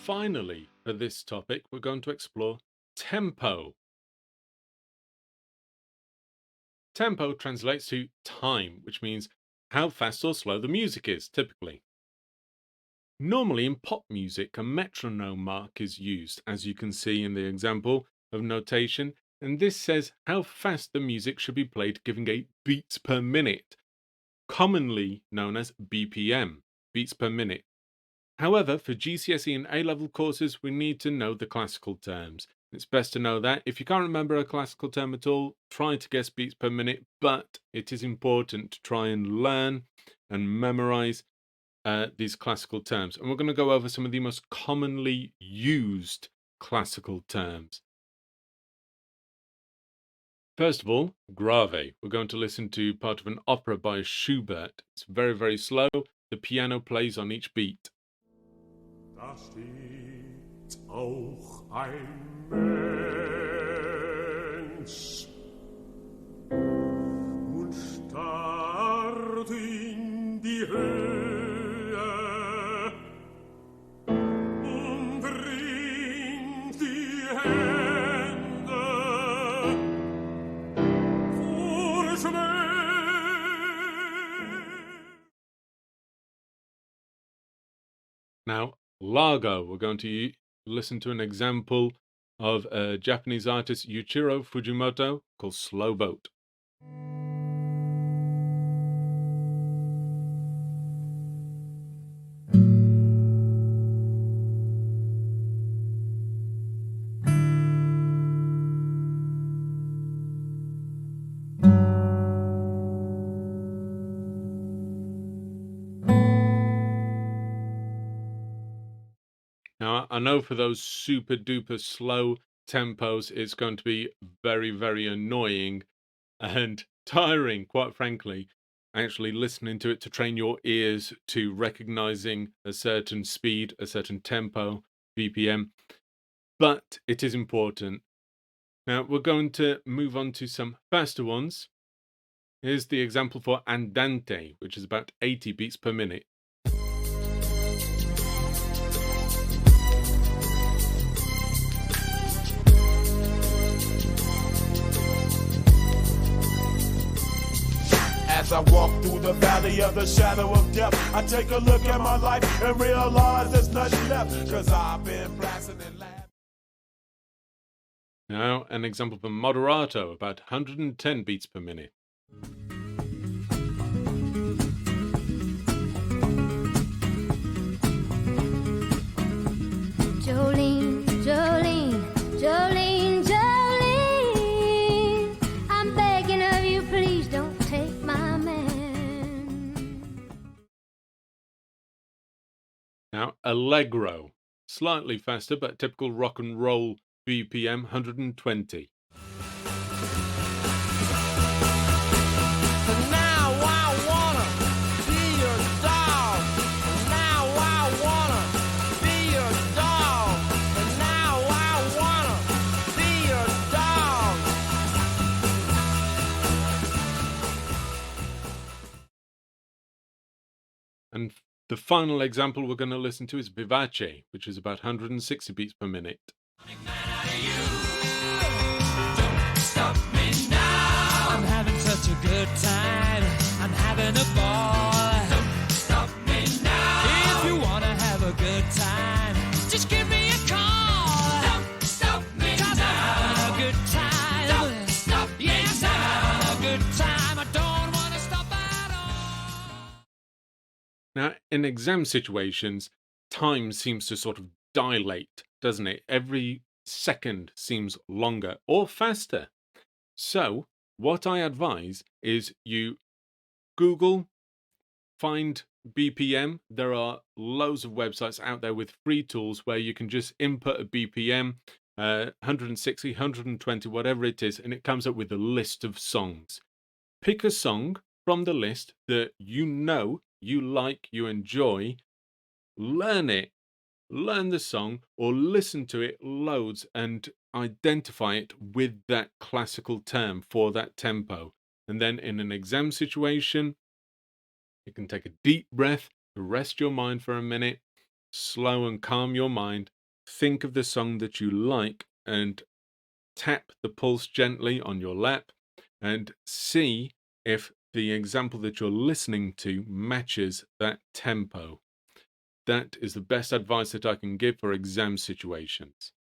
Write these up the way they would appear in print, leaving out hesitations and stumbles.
finally, for this topic, we're going to explore tempo. Tempo translates to time, which means how fast or slow the music is, typically. Normally in pop music, a metronome mark is used, as you can see in the example of notation, and this says how fast the music should be played, giving a beats per minute, commonly known as BPM, beats per minute. However, for GCSE and A-level courses, we need to know the classical terms. It's best to know that. If you can't remember a classical term at all, try to guess beats per minute, but it is important to try and learn and memorize these classical terms. And we're going to go over some of the most commonly used classical terms. First of all, grave. We're going to listen to part of an opera by Schubert. It's very, very slow. The piano plays on each beat. Da steht auch ein Mensch und starrt in die Höhe und ringt die Hände vor Schmerz. Now, Largo, we're going to listen to an example of a Japanese artist, Yuichiro Fujimoto, called Slow Boat. Now, I know for those super duper slow tempos, it's going to be very, very annoying and tiring, quite frankly, actually listening to it to train your ears to recognizing a certain speed, a certain tempo, BPM, but it is important. Now, we're going to move on to some faster ones. Here's the example for andante, which is about 80 beats per minute. As I walk through the valley of the shadow of death, I take a look at my life and realize there's nothing left, cause I've been blasting and laughing. Now, an example for moderato, about 110 beats per minute. Jolene, Jolene, Jolene, Jolene, I'm begging of you, please don't take my man. Now, allegro, slightly faster, but typical rock and roll BPM, 120. And the final example we're going to listen to is vivace, which is about 160 beats per minute. Stop me now. I'm having such a good time. I'm having a ball. Don't stop me now. If you want to have a good time, just give me a call. Don't stop me now. I'm having a good time. Don't stop me yes, now. I'm having a good time. I don't want to stop at all. Now, in exam situations, time seems to sort of dilate, doesn't it? Every second seems longer or faster. So, what I advise is you Google, find BPM. There are loads of websites out there with free tools where you can just input a BPM, 160, 120, whatever it is, and it comes up with a list of songs. Pick a song from the list that you know, you like, you enjoy, learn it, learn the song, or listen to it loads and identify it with that classical term for that tempo. And then in an exam situation, you can take a deep breath to rest your mind for a minute, slow and calm your mind, think of the song that you like and tap the pulse gently on your lap and see if the example that you're listening to matches that tempo. That is the best advice that I can give for exam situations.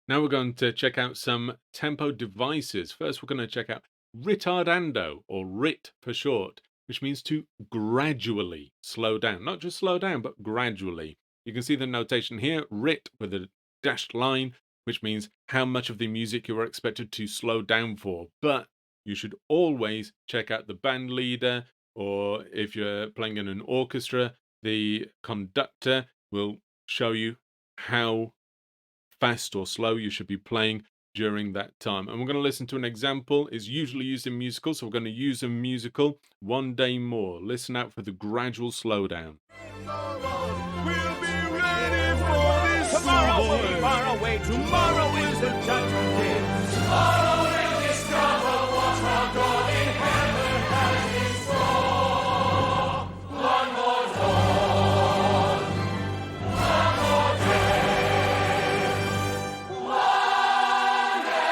Now we're going to check out some tempo devices. First, we're going to check out ritardando, or RIT for short, which means to gradually slow down. Not just slow down, but gradually. You can see the notation here, RIT with a dashed line, which means how much of the music you are expected to slow down for. But you should always check out the band leader, or if you're playing in an orchestra, the conductor will show you how fast or slow you should be playing during that time. And we're going to listen to an example. It's usually used in musicals, so we're going to use a musical, One Day More. Listen out for the gradual slowdown. We'll be ready for this tomorrow ain't far away. Tomorrow is the judgment day. Tomorrow we'll discover what our God in heaven has in store. One more dawn, one more day, one day.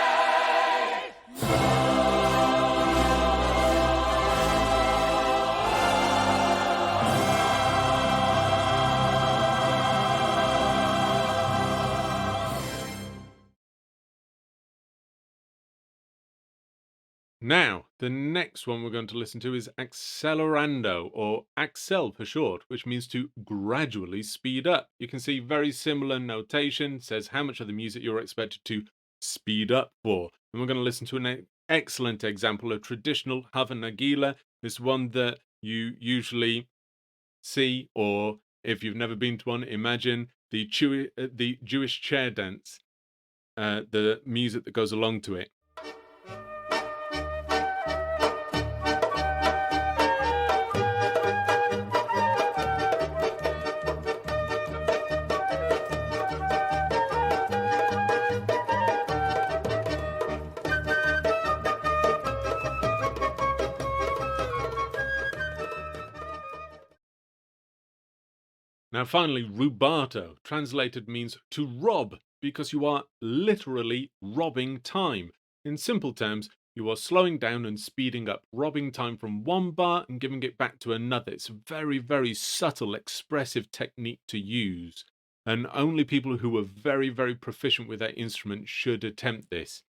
Now, the next one we're going to listen to is accelerando, or accel for short, which means to gradually speed up. You can see very similar notation, says how much of the music you're expected to speed up for. And we're going to listen to an excellent example of traditional Havanagila. This one that you usually see, or if you've never been to one, imagine the Jewish chair dance, the music that goes along to it. Now finally, rubato, translated means to rob, because you are literally robbing time. In simple terms, you are slowing down and speeding up, robbing time from one bar and giving it back to another. It's a very, very subtle, expressive technique to use, and only people who are very, very proficient with that instrument should attempt this.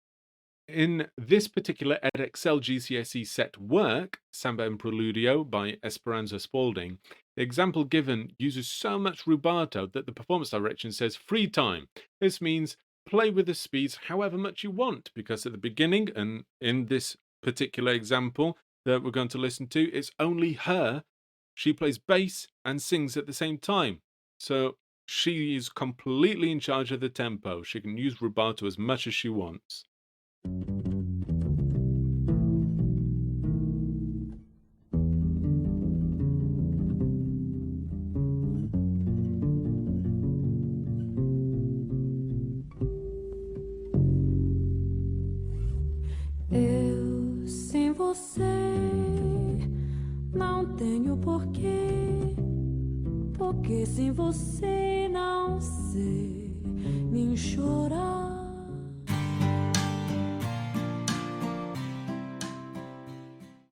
In this particular edXL GCSE set work, Samba and Preludio by Esperanza Spalding, the example given uses so much rubato that the performance direction says free time. This means play with the speeds however much you want, because at the beginning, and in this particular example that we're going to listen to, it's only her. She plays bass and sings at the same time. So she is completely in charge of the tempo. She can use rubato as much as she wants. Eu sem você não tenho porquê, porque sem você não sei nem chorar.